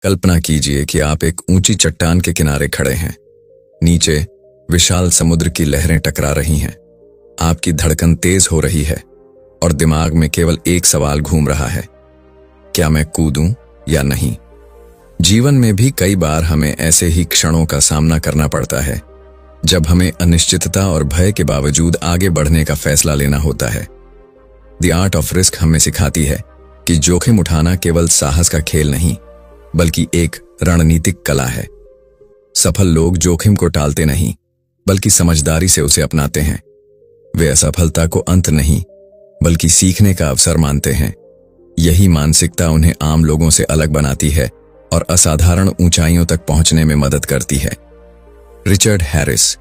कल्पना कीजिए कि आप एक ऊंची चट्टान के किनारे खड़े हैं। नीचे विशाल समुद्र की लहरें टकरा रही हैं। आपकी धड़कन तेज हो रही है और दिमाग में केवल एक सवाल घूम रहा है, क्या मैं कूदूं या नहीं। जीवन में भी कई बार हमें ऐसे ही क्षणों का सामना करना पड़ता है, जब हमें अनिश्चितता और भय के बावजूद आगे बढ़ने का फैसला लेना होता है। द आर्ट ऑफ रिस्क हमें सिखाती है कि जोखिम उठाना केवल साहस का खेल नहीं, बल्कि एक रणनीतिक कला है। सफल लोग जोखिम को टालते नहीं, बल्कि समझदारी से उसे अपनाते हैं। वे असफलता को अंत नहीं, बल्कि सीखने का अवसर मानते हैं। यही मानसिकता उन्हें आम लोगों से अलग बनाती है और असाधारण ऊंचाइयों तक पहुंचने में मदद करती है। रिचर्ड हैरिस,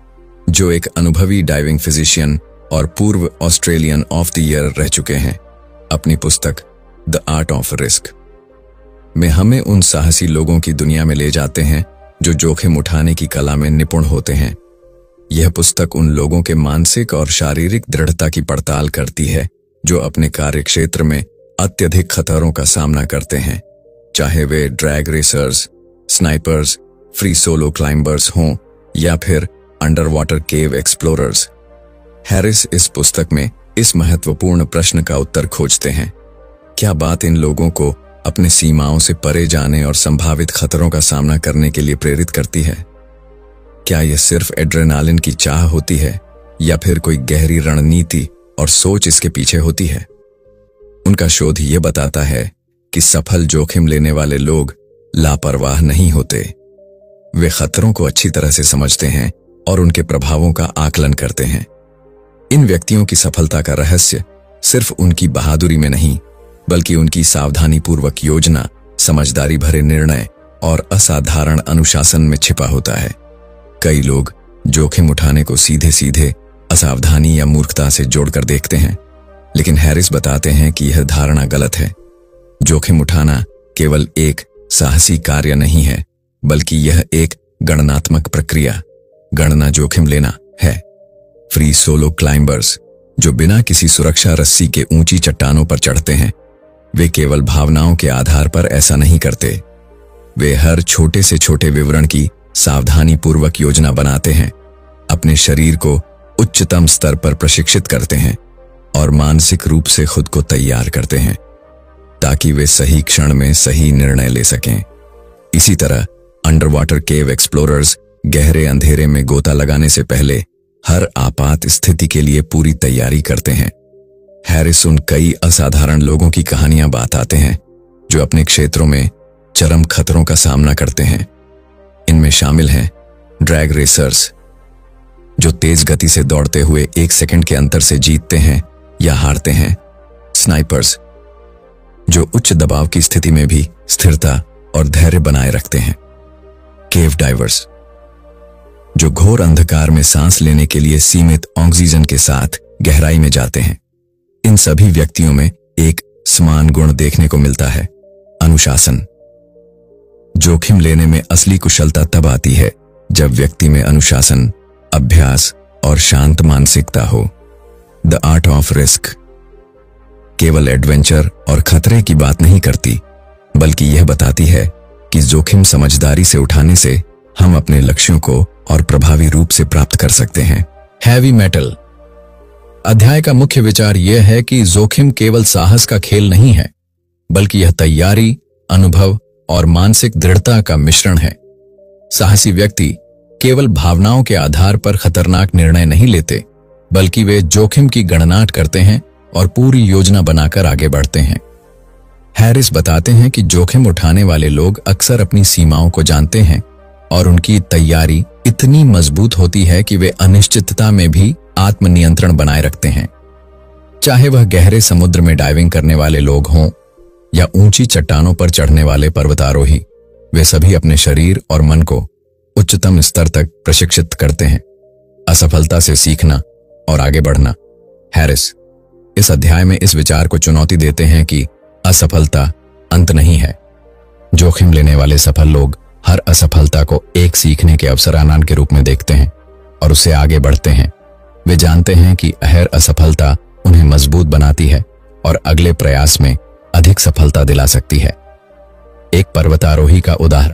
जो एक अनुभवी डाइविंग फिजिशियन और पूर्व ऑस्ट्रेलियन ऑफ द ईयर रह चुके हैं, अपनी पुस्तक द आर्ट ऑफ रिस्क में हमें उन साहसी लोगों की दुनिया में ले जाते हैं जो जोखिम उठाने की कला में निपुण होते हैं। यह पुस्तक उन लोगों के मानसिक और शारीरिक दृढ़ता की पड़ताल करती है जो अपने कार्य क्षेत्र में अत्यधिक खतरों का सामना करते हैं, चाहे वे drag racers, snipers, free solo climbers हों या फिर under water cave explorers. Harris इस पुस्तक में इस महत्वपूर्ण प्रश्न का उत्तर खोजते हैं, क्या बात इन लोगों को अपने सीमाओं से परे जाने और संभावित खतरों का सामना करने के लिए प्रेरित करती है? क्या यह सिर्फ एड्रेनालिन की चाह होती है या फिर कोई गहरी रणनीति और सोच इसके पीछे होती है? उनका शोध यह बताता है कि सफल जोखिम लेने वाले लोग लापरवाह नहीं होते। वे खतरों को अच्छी तरह से समझते हैं और उनके प्रभावों का आकलन करते हैं। इन व्यक्तियों की सफलता का रहस्य सिर्फ उनकी बहादुरी में नहीं, बल्कि उनकी सावधानीपूर्वक योजना, समझदारी भरे निर्णय और असाधारण अनुशासन में छिपा होता है। कई लोग जोखिम उठाने को सीधे सीधे असावधानी या मूर्खता से जोड़कर देखते हैं, लेकिन हैरिस बताते हैं कि यह धारणा गलत है। जोखिम उठाना केवल एक साहसी कार्य नहीं है, बल्कि यह एक गणनात्मक प्रक्रिया, गणना जोखिम लेना है। फ्री सोलो क्लाइंबर्स, जो बिना किसी सुरक्षा रस्सी के ऊंची चट्टानों पर चढ़ते हैं, वे केवल भावनाओं के आधार पर ऐसा नहीं करते। वे हर छोटे से छोटे विवरण की सावधानीपूर्वक योजना बनाते हैं, अपने शरीर को उच्चतम स्तर पर प्रशिक्षित करते हैं और मानसिक रूप से खुद को तैयार करते हैं ताकि वे सही क्षण में सही निर्णय ले सकें। इसी तरह अंडर वाटर केव एक्सप्लोरर्स गहरे अंधेरे में गोता लगाने से पहले हर आपात स्थिति के लिए पूरी तैयारी करते हैं। हैरिस उन कई असाधारण लोगों की कहानियां बताते हैं जो अपने क्षेत्रों में चरम खतरों का सामना करते हैं। इनमें शामिल हैं ड्रैग रेसर्स, जो तेज गति से दौड़ते हुए 1 सेकंड के अंतर से जीतते हैं या हारते हैं। स्नाइपर्स, जो उच्च दबाव की स्थिति में भी स्थिरता और धैर्य बनाए रखते हैं। केव डाइवर्स, जो घोर अंधकार में सांस लेने के लिए सीमित ऑक्सीजन के साथ गहराई में जाते हैं। इन सभी व्यक्तियों में एक समान गुण देखने को मिलता है, अनुशासन। जोखिम लेने में असली कुशलता तब आती है जब व्यक्ति में अनुशासन, अभ्यास और शांत मानसिकता हो। द आर्ट ऑफ रिस्क केवल एडवेंचर और खतरे की बात नहीं करती, बल्कि यह बताती है कि जोखिम समझदारी से उठाने से हम अपने लक्ष्यों को और प्रभावी रूप से प्राप्त कर सकते हैं। हैवी मेटल अध्याय का मुख्य विचार यह है कि जोखिम केवल साहस का खेल नहीं है, बल्कि यह तैयारी, अनुभव और मानसिक दृढ़ता का मिश्रण है। साहसी व्यक्ति केवल भावनाओं के आधार पर खतरनाक निर्णय नहीं लेते, बल्कि वे जोखिम की गणना करते हैं और पूरी योजना बनाकर आगे बढ़ते हैं। हैरिस बताते हैं कि जोखिम उठाने वाले लोग अक्सर अपनी सीमाओं को जानते हैं और उनकी तैयारी इतनी मजबूत होती है कि वे अनिश्चितता में भी आत्मनियंत्रण बनाए रखते हैं। चाहे वह गहरे समुद्र में डाइविंग करने वाले लोग हों या ऊंची चट्टानों पर चढ़ने वाले पर्वतारोही, वे सभी अपने शरीर और मन को उच्चतम स्तर तक प्रशिक्षित करते हैं। असफलता से सीखना और आगे बढ़ना। हैरिस इस अध्याय में इस विचार को चुनौती देते हैं कि असफलता अंत नहीं है। जोखिम लेने वाले सफल लोग हर असफलता को एक सीखने के अवसरानंद के रूप में देखते हैं और उससे आगे बढ़ते हैं। वे जानते हैं कि हर असफलता उन्हें मजबूत बनाती है और अगले प्रयास में अधिक सफलता दिला सकती है। एक पर्वतारोही का उदाहरण।